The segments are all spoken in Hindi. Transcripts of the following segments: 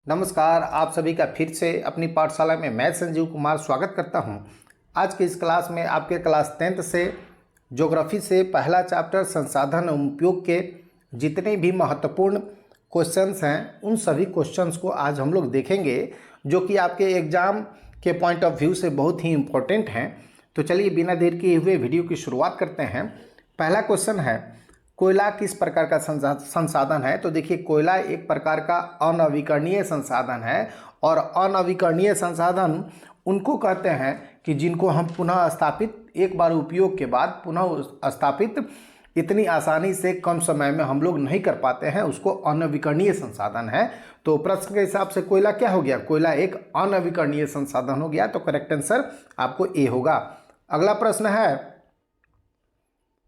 नमस्कार, आप सभी का फिर से अपनी पाठशाला में मैं संजीव कुमार स्वागत करता हूं। आज की इस क्लास में आपके क्लास 10th से ज्योग्राफी से पहला चैप्टर संसाधन एवं उपयोग के जितने भी महत्वपूर्ण क्वेश्चंस हैं उन सभी क्वेश्चंस को आज हम लोग देखेंगे, जो कि आपके एग्ज़ाम के पॉइंट ऑफ व्यू से बहुत ही इम्पोर्टेंट हैं। तो चलिए बिना देर किए हुए वीडियो की शुरुआत करते हैं। पहला क्वेश्चन है, कोयला किस प्रकार का संसाधन है? तो देखिए, कोयला एक प्रकार का अनवीकरणीय संसाधन है और अनवीकरणीय संसाधन उनको कहते हैं कि जिनको हम पुनः स्थापित, एक बार उपयोग के बाद पुनः स्थापित इतनी आसानी से कम समय में हम लोग नहीं कर पाते हैं, उसको अनवीकरणीय संसाधन है। तो प्रश्न के हिसाब से कोयला क्या हो गया? कोयला एक अनवीकरणीय संसाधन हो गया। तो करेक्ट आंसर आपको ए होगा। अगला प्रश्न है,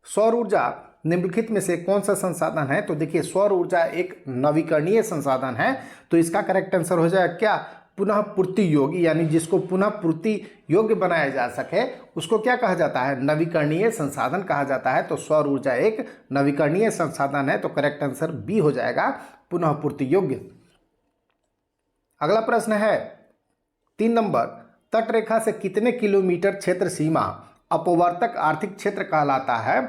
सौर ऊर्जा निम्नलिखित में से कौन सा संसाधन है? तो देखिए, सौर ऊर्जा एक नवीकरणीय संसाधन है, तो इसका करेक्ट आंसर हो जाएगा क्या? पुनः पूर्ति योग्य, यानी जिसको पुनः पूर्ति योग्य बनाया जा सके उसको क्या कहा जाता है? नवीकरणीय संसाधन कहा जाता है। तो सौर ऊर्जा एक नवीकरणीय संसाधन है, तो करेक्ट आंसर बी हो जाएगा, पुनः पूर्ति योग्य। अगला प्रश्न है 3 नंबर, तटरेखा से कितने किलोमीटर क्षेत्र सीमा अपवर्तक आर्थिक क्षेत्र कहलाता है?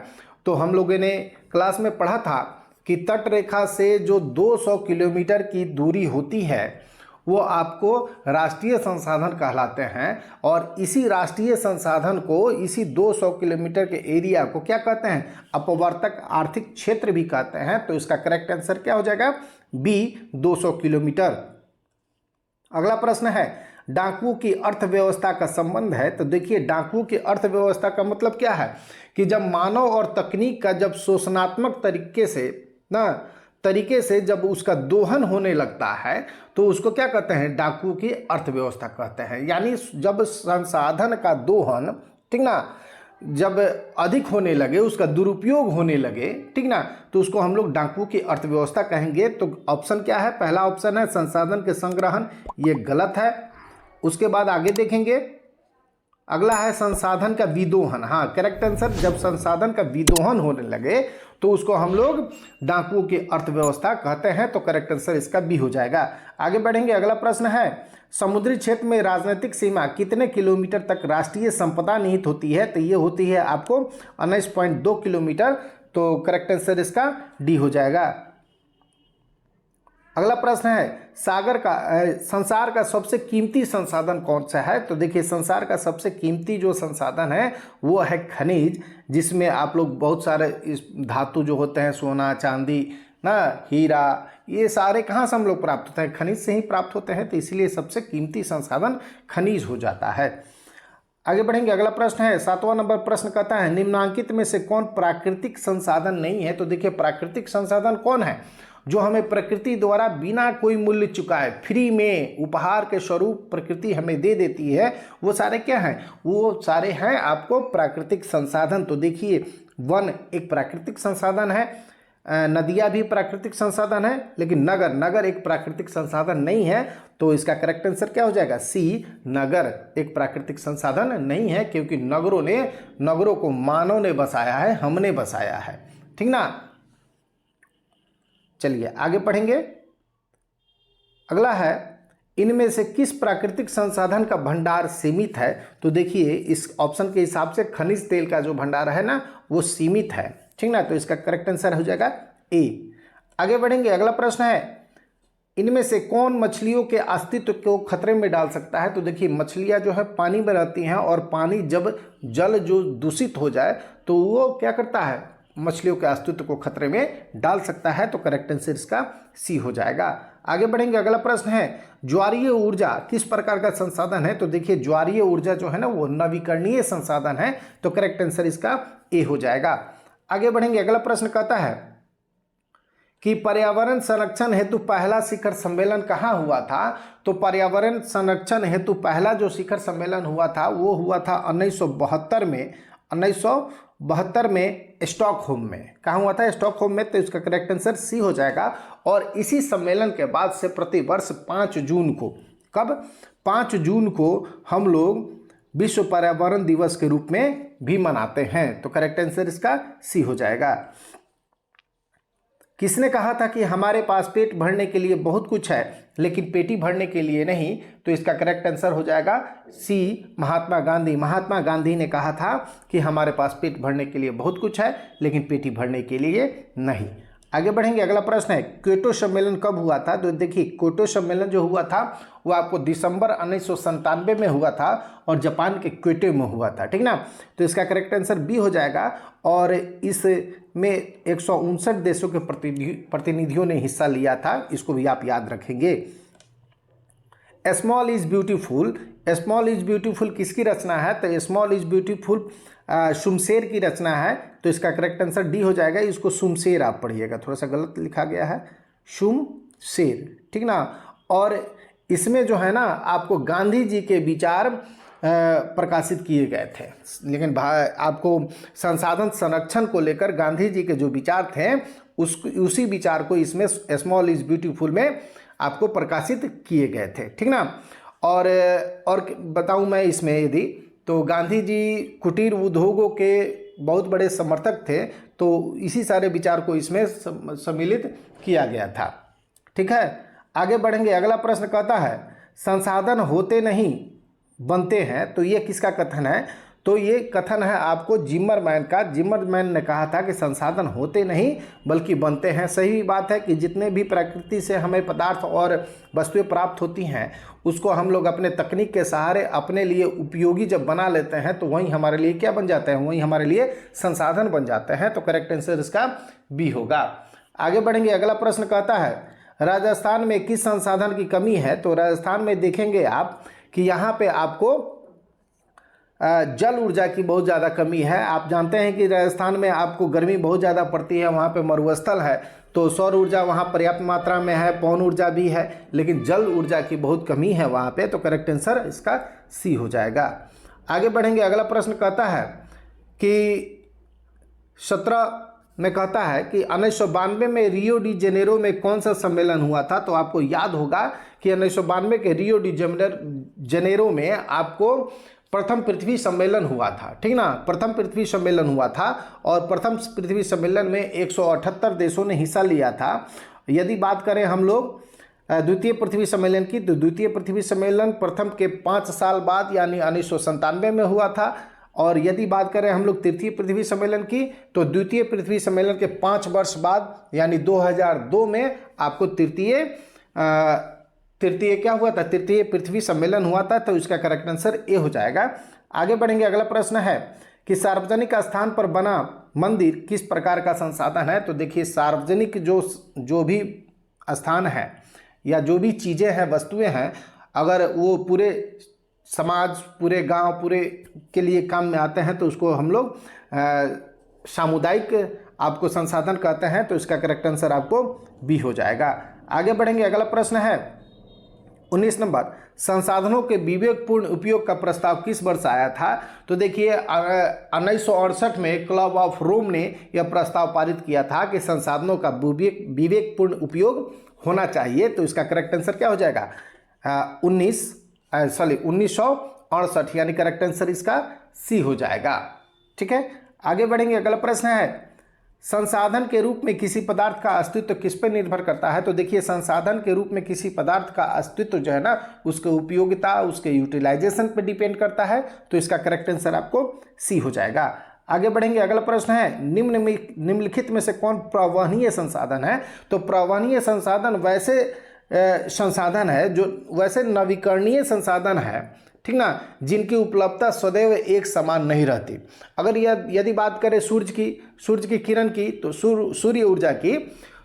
तो हम लोगों ने क्लास में पढ़ा था कि तटरेखा से जो 200 किलोमीटर की दूरी होती है वो आपको राष्ट्रीय संसाधन कहलाते हैं, और इसी राष्ट्रीय संसाधन को, इसी 200 किलोमीटर के एरिया को क्या कहते हैं? अपवर्तक आर्थिक क्षेत्र भी कहते हैं। तो इसका करेक्ट आंसर क्या हो जाएगा? B, 200 kilometre. अगला प्रश्न है, डाकुओं की अर्थव्यवस्था का संबंध है। तो देखिए, डाकुओं की अर्थव्यवस्था का मतलब क्या है कि जब मानव और तकनीक का जब शोषणात्मक तरीके से जब उसका दोहन होने लगता है तो उसको क्या कहते हैं? डाकुओं की अर्थव्यवस्था कहते हैं। यानी जब संसाधन का दोहन, ठीक ना, जब अधिक होने लगे, उसका दुरुपयोग होने लगे, ठीक ना, तो उसको हम लोग डाकुओं की अर्थव्यवस्था कहेंगे। तो ऑप्शन क्या है? पहला ऑप्शन है संसाधन के संग्रहण, ये गलत है। उसके बाद आगे देखेंगे, अगला है संसाधन का विदोहन। हाँ, करेक्ट आंसर, जब संसाधन का विदोहन होने लगे तो उसको हम लोग डाकुओं की अर्थव्यवस्था कहते हैं। तो करेक्ट आंसर इसका बी हो जाएगा। आगे बढ़ेंगे, अगला प्रश्न है, समुद्री क्षेत्र में राजनीतिक सीमा कितने किलोमीटर तक राष्ट्रीय संपदा निहित होती है? तो ये होती है आपको 19.2 किलोमीटर। तो करेक्ट आंसर इसका डी हो जाएगा। अगला प्रश्न है, संसार का सबसे कीमती संसाधन कौन सा है? तो देखिए, संसार का सबसे कीमती जो संसाधन है वो है खनिज, जिसमें आप लोग बहुत सारे इस धातु जो होते हैं, सोना, चांदी ना, हीरा, ये सारे कहाँ से हम लोग प्राप्त होते हैं? खनिज से ही प्राप्त होते हैं। तो इसलिए सबसे कीमती संसाधन खनिज हो जाता है। आगे बढ़ेंगे, अगला प्रश्न है 7वां नंबर प्रश्न कहता है, निम्नांकित में से कौन प्राकृतिक संसाधन नहीं है? तो देखिए, प्राकृतिक संसाधन कौन है? जो हमें प्रकृति द्वारा बिना कोई मूल्य चुकाए फ्री में उपहार के स्वरूप प्रकृति हमें दे देती है, वो सारे क्या हैं? वो सारे हैं आपको प्राकृतिक संसाधन। तो देखिए, वन एक प्राकृतिक संसाधन है, नदियाँ भी प्राकृतिक संसाधन है, लेकिन नगर एक प्राकृतिक संसाधन नहीं है। तो इसका करेक्ट आंसर क्या हो जाएगा? सी, नगर एक प्राकृतिक संसाधन नहीं है, क्योंकि नगरों को मानव ने बसाया है, हमने बसाया है, ठीक ना। चलिए आगे पढ़ेंगे। अगला है, इनमें से किस प्राकृतिक संसाधन का भंडार सीमित है? तो देखिए, इस ऑप्शन के हिसाब से खनिज तेल का जो भंडार है ना, वो सीमित है, ठीक ना। तो इसका करेक्ट आंसर हो जाएगा ए। आगे बढ़ेंगे, अगला प्रश्न है, इनमें से कौन मछलियों के अस्तित्व को खतरे में डाल सकता है? तो देखिए, मछलियां जो है पानी में रहती हैं, और पानी जब जल जो दूषित हो जाए तो वो क्या करता है? मछलियों के अस्तित्व को खतरे में डाल सकता है। तो करेक्ट आंसर इसका सी हो जाएगा। आगे बढ़ेंगे, अगला प्रश्न है, ज्वारीय ऊर्जा किस प्रकार का संसाधन है? तो देखिए, ज्वारीय ऊर्जा जो है ना, वो नवीकरणीय संसाधन है। तो करेक्ट आंसर इसका ए हो जाएगा। आगे बढ़ेंगे, अगला प्रश्न कहता है कि पर्यावरण संरक्षण हेतु पहला शिखर सम्मेलन कहाँ हुआ था? तो पर्यावरण संरक्षण हेतु पहला जो शिखर सम्मेलन हुआ था वो हुआ था 1972 में स्टॉकहोम में। कहाँ हुआ था? स्टॉकहोम में। तो इसका करेक्ट आंसर सी हो जाएगा। और इसी सम्मेलन के बाद से प्रतिवर्ष 5 जून को, कब? 5 जून को हम लोग विश्व पर्यावरण दिवस के रूप में भी मनाते हैं। तो करेक्ट आंसर इसका सी हो जाएगा। किसने कहा था कि हमारे पास पेट भरने के लिए बहुत कुछ है लेकिन पेटी भरने के लिए नहीं? तो इसका करेक्ट आंसर हो जाएगा सी, महात्मा गांधी। महात्मा गांधी ने कहा था कि हमारे पास पेट भरने के लिए बहुत कुछ है लेकिन पेटी भरने के लिए नहीं। आगे बढ़ेंगे, अगला प्रश्न है क्योटो सम्मेलन कब हुआ था? तो देखिए क्योटो सम्मेलन जो हुआ था वो आपको दिसंबर 1997 में हुआ था और जापान के क्योटो में हुआ था, ठीक ना। तो इसका करेक्ट आंसर बी हो जाएगा और इसमें 159 देशों के प्रतिनिधियों ने हिस्सा लिया था, इसको भी आप याद रखेंगे। Small is beautiful, small is beautiful किसकी रचना है? तो स्मॉल इज ब्यूटीफुल शुमशेर की रचना है। तो इसका करेक्ट आंसर डी हो जाएगा। इसको शुमशेर आप पढ़िएगा, थोड़ा सा गलत लिखा गया है, शुमशेर, ठीक ना। और इसमें जो है ना आपको गांधी जी के विचार प्रकाशित किए गए थे, लेकिन आपको संसाधन संरक्षण को लेकर गांधी जी के जो विचार थे उसी विचार को इसमें स्मॉल इज ब्यूटीफुल में आपको प्रकाशित किए गए थे, ठीक ना। और बताऊं मैं इसमें यदि, तो गांधी जी कुटीर उद्योगों के बहुत बड़े समर्थक थे, तो इसी सारे विचार को इसमें सम्मिलित किया गया था, ठीक है। आगे बढ़ेंगे, अगला प्रश्न कहता है संसाधन होते नहीं बनते हैं, तो ये किसका कथन है? तो ये कथन है आपको जिम्मरमैन का। जिम्मरमैन ने कहा था कि संसाधन होते नहीं बल्कि बनते हैं। सही बात है कि जितने भी प्रकृति से हमें पदार्थ और वस्तुएं प्राप्त होती हैं उसको हम लोग अपने तकनीक के सहारे अपने लिए उपयोगी जब बना लेते हैं तो वही हमारे लिए क्या बन जाते हैं? वही हमारे लिए संसाधन बन जाते हैं। तो करेक्ट आंसर इसका बी होगा। आगे बढ़ेंगे, अगला प्रश्न कहता है राजस्थान में किस संसाधन की कमी है? तो राजस्थान में देखेंगे आप कि यहाँ पे आपको जल ऊर्जा की बहुत ज़्यादा कमी है। आप जानते हैं कि राजस्थान में आपको गर्मी बहुत ज़्यादा पड़ती है, वहाँ पे मरुस्थल है, तो सौर ऊर्जा वहाँ पर्याप्त मात्रा में है, पवन ऊर्जा भी है, लेकिन जल ऊर्जा की बहुत कमी है वहाँ पे। तो करेक्ट आंसर इसका सी हो जाएगा। आगे बढ़ेंगे, अगला प्रश्न कहता है कि 17 में कहता है कि 1992 में रियो डी जेनेरो में कौन सा सम्मेलन हुआ था? तो आपको याद होगा कि 1992 के रियो डी जेनेरो में आपको प्रथम पृथ्वी सम्मेलन हुआ था, ठीक ना। प्रथम पृथ्वी सम्मेलन हुआ था और प्रथम पृथ्वी सम्मेलन में 178 देशों ने हिस्सा लिया था। यदि बात करें हम लोग द्वितीय पृथ्वी सम्मेलन की, तो द्वितीय पृथ्वी सम्मेलन प्रथम के 5 साल बाद यानी 1997 में हुआ था। और यदि बात करें हम लोग तृतीय पृथ्वी सम्मेलन की, तो द्वितीय पृथ्वी सम्मेलन के 5 वर्ष बाद यानी 2002 में आपको तृतीय क्या हुआ था? तृतीय पृथ्वी सम्मेलन हुआ था। तो इसका करेक्ट आंसर ए हो जाएगा। आगे बढ़ेंगे, अगला प्रश्न है कि सार्वजनिक स्थान पर बना मंदिर किस प्रकार का संसाधन है? तो देखिए सार्वजनिक जो भी स्थान है या जो भी चीज़ें हैं, वस्तुएं हैं, अगर वो पूरे समाज, पूरे गांव, पूरे के लिए काम में आते हैं तो उसको हम लोग सामुदायिक आपको संसाधन कहते हैं। तो इसका करेक्ट आंसर आपको बी हो जाएगा। आगे बढ़ेंगे, अगला प्रश्न है 19 नंबर, संसाधनों के विवेकपूर्ण उपयोग का प्रस्ताव किस वर्ष आया था? तो देखिए 1968 में क्लब ऑफ रोम ने यह प्रस्ताव पारित किया था कि संसाधनों का विवेकपूर्ण उपयोग होना चाहिए। तो इसका करेक्ट आंसर क्या हो जाएगा? 1968 यानी करेक्ट आंसर इसका सी हो जाएगा, ठीक है। आगे बढ़ेंगे, अगला प्रश्न है संसाधन के रूप में किसी पदार्थ का अस्तित्व किस पर निर्भर करता है? तो देखिए संसाधन के रूप में किसी पदार्थ का अस्तित्व जो है ना उसके उपयोगिता, उसके यूटिलाइजेशन पर डिपेंड करता है। तो इसका करेक्ट आंसर आपको सी हो जाएगा। आगे बढ़ेंगे, अगला प्रश्न है निम्नलिखित में से कौन प्रवहनीय संसाधन है? तो प्रवहनीय संसाधन वैसे संसाधन है जो वैसे नवीकरणीय संसाधन है, ठीक ना, जिनकी उपलब्धता सदैव एक समान नहीं रहती। अगर यदि बात करें सूर्य की किरण की, तो सूर्य ऊर्जा की,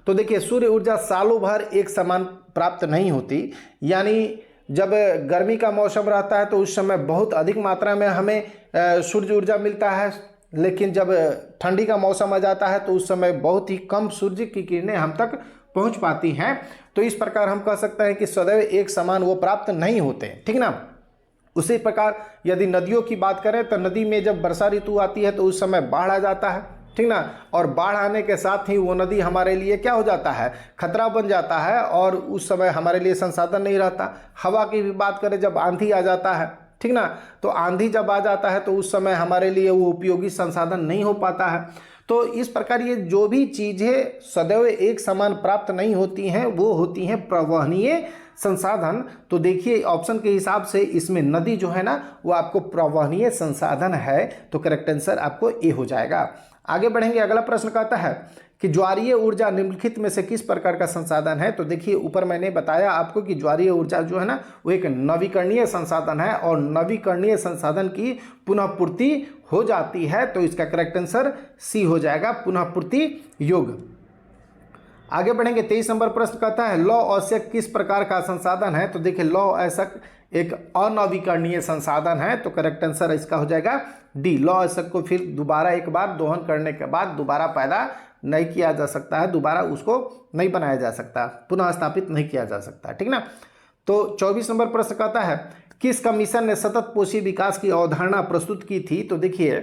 तो देखिए सूर्य ऊर्जा सालों भर एक समान प्राप्त नहीं होती। यानी जब गर्मी का मौसम रहता है तो उस समय बहुत अधिक मात्रा में हमें सूर्य ऊर्जा मिलता है, लेकिन जब ठंडी का मौसम आ जाता है तो उस समय बहुत ही कम सूर्य की किरणें हम तक पहुंच पाती हैं। तो इस प्रकार हम कह सकते हैं कि सदैव एक समान वो प्राप्त नहीं होते, ठीक ना। उसी प्रकार यदि नदियों की बात करें तो नदी में जब वर्षा ऋतु आती है तो उस समय बाढ़ आ जाता है, ठीक ना, और बाढ़ आने के साथ ही वो नदी हमारे लिए क्या हो जाता है? खतरा बन जाता है और उस समय हमारे लिए संसाधन नहीं रहता। हवा की भी बात करें, जब आंधी आ जाता है, ठीक ना, तो आंधी जब आ जाता है तो उस समय हमारे लिए वो उपयोगी संसाधन नहीं हो पाता है। तो इस प्रकार ये जो भी चीज़ें सदैव एक समान प्राप्त नहीं होती हैं वो होती हैं प्रवहनीय संसाधन। तो देखिए ऑप्शन के हिसाब से इसमें नदी जो है ना वो आपको प्रवहनीय संसाधन है, तो करेक्ट आंसर आपको ए हो जाएगा। आगे बढ़ेंगे, अगला प्रश्न कहता है कि ज्वारीय ऊर्जा निम्नलिखित में से किस प्रकार का संसाधन है। तो देखिए ऊपर मैंने बताया आपको कि ज्वारीय ऊर्जा जो है ना वो एक नवीकरणीय संसाधन है और नवीकरणीय संसाधन की पुनः पूर्ति हो जाती है, तो इसका करेक्ट आंसर सी हो जाएगा, पुनः पूर्ति योग। आगे बढ़ेंगे, 23 नंबर प्रश्न कहता है लौह अयस्क किस प्रकार का संसाधन है। तो देखिए लौह अयस्क एक अनवीकरणीय संसाधन है, तो करेक्ट आंसर इसका हो जाएगा डी। लौह अयस्क को फिर दोबारा एक बार दोहन करने के बाद दोबारा पैदा नहीं किया जा सकता है, दोबारा उसको नहीं बनाया जा सकता, पुनः स्थापित नहीं किया जा सकता, ठीक ना। तो 24 नंबर प्रश्न कहता है किस कमीशन ने सतत पोषी विकास की अवधारणा प्रस्तुत की थी। तो देखिए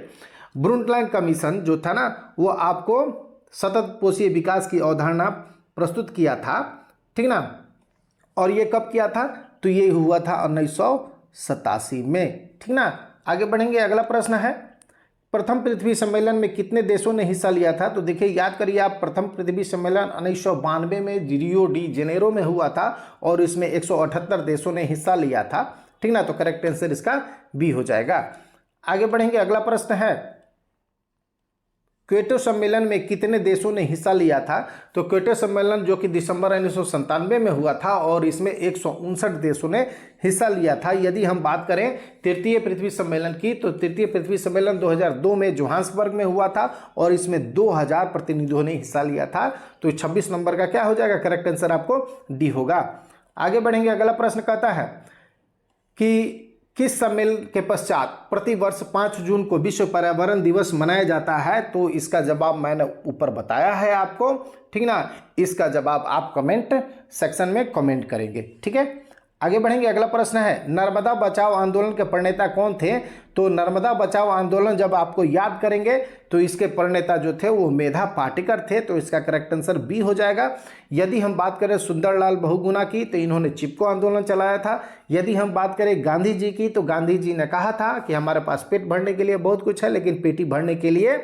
ब्रुंटलैंड कमीशन जो था ना वो आपको सतत पोषी विकास की अवधारणा प्रस्तुत किया था, ठीक ना। और ये कब किया था, तो ये हुआ था 1987 में, ठीक ना। आगे बढ़ेंगे, अगला प्रश्न है प्रथम पृथ्वी सम्मेलन में कितने देशों ने हिस्सा लिया था। तो देखिए याद करिए आप, प्रथम पृथ्वी सम्मेलन 1992 में रियो डी जेनेरो में हुआ था और इसमें 178 देशों ने हिस्सा लिया था, ठीक ना। तो करेक्ट आंसर इसका बी हो जाएगा। आगे बढ़ेंगे, अगला प्रश्न है क्योटो सम्मेलन में कितने देशों ने हिस्सा लिया था। तो क्योटो सम्मेलन जो कि दिसंबर 1997 में हुआ था और इसमें 159 देशों ने हिस्सा लिया था। यदि हम बात करें तृतीय पृथ्वी सम्मेलन की, तो तृतीय पृथ्वी सम्मेलन 2002 में जोहान्सबर्ग में हुआ था और इसमें 2000 प्रतिनिधियों ने हिस्सा लिया था। तो 26 नंबर का क्या हो जाएगा, करेक्ट आंसर आपको डी होगा। आगे बढ़ेंगे, अगला प्रश्न कहता है कि किस सम्मेलन के पश्चात प्रतिवर्ष 5 जून को विश्व पर्यावरण दिवस मनाया जाता है। तो इसका जवाब मैंने ऊपर बताया है आपको, ठीक ना। इसका जवाब आप कमेंट सेक्शन में कमेंट करेंगे, ठीक है। आगे बढ़ेंगे, अगला प्रश्न है नर्मदा बचाओ आंदोलन के प्रणेता कौन थे। तो नर्मदा बचाओ आंदोलन जब आपको याद करेंगे तो इसके प्रणेता जो थे वो मेधा पाटेकर थे, तो इसका करेक्ट आंसर बी हो जाएगा। यदि हम बात करें सुंदरलाल बहुगुणा की, तो इन्होंने चिपको आंदोलन चलाया था। यदि हम बात करें गांधी जी की, तो गांधी जी ने कहा था कि हमारे पास पेट भरने के लिए बहुत कुछ है लेकिन पेटी भरने के लिए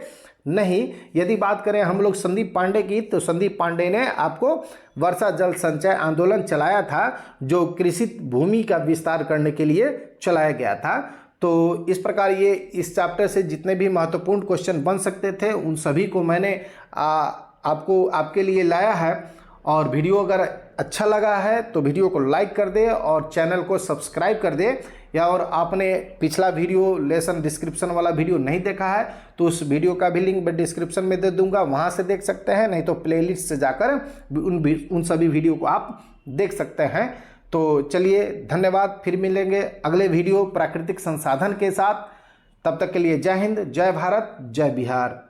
नहीं। यदि बात करें हम लोग संदीप पांडे की, तो संदीप पांडे ने आपको वर्षा जल संचय आंदोलन चलाया था जो कृषि भूमि का विस्तार करने के लिए चलाया गया था। तो इस प्रकार ये इस चैप्टर से जितने भी महत्वपूर्ण क्वेश्चन बन सकते थे उन सभी को मैंने आपको आपके लिए लाया है। और वीडियो अगर अच्छा लगा है तो वीडियो को लाइक कर दे और चैनल को सब्सक्राइब कर दे, या और आपने पिछला वीडियो लेसन डिस्क्रिप्शन वाला वीडियो नहीं देखा है तो उस वीडियो का भी लिंक मैं डिस्क्रिप्शन में दे दूंगा, वहां से देख सकते हैं, नहीं तो प्लेलिस्ट से जाकर उन सभी वीडियो को आप देख सकते हैं। तो चलिए धन्यवाद, फिर मिलेंगे अगले वीडियो प्राकृतिक संसाधन के साथ। तब तक के लिए जय हिंद, जय भारत, जय बिहार।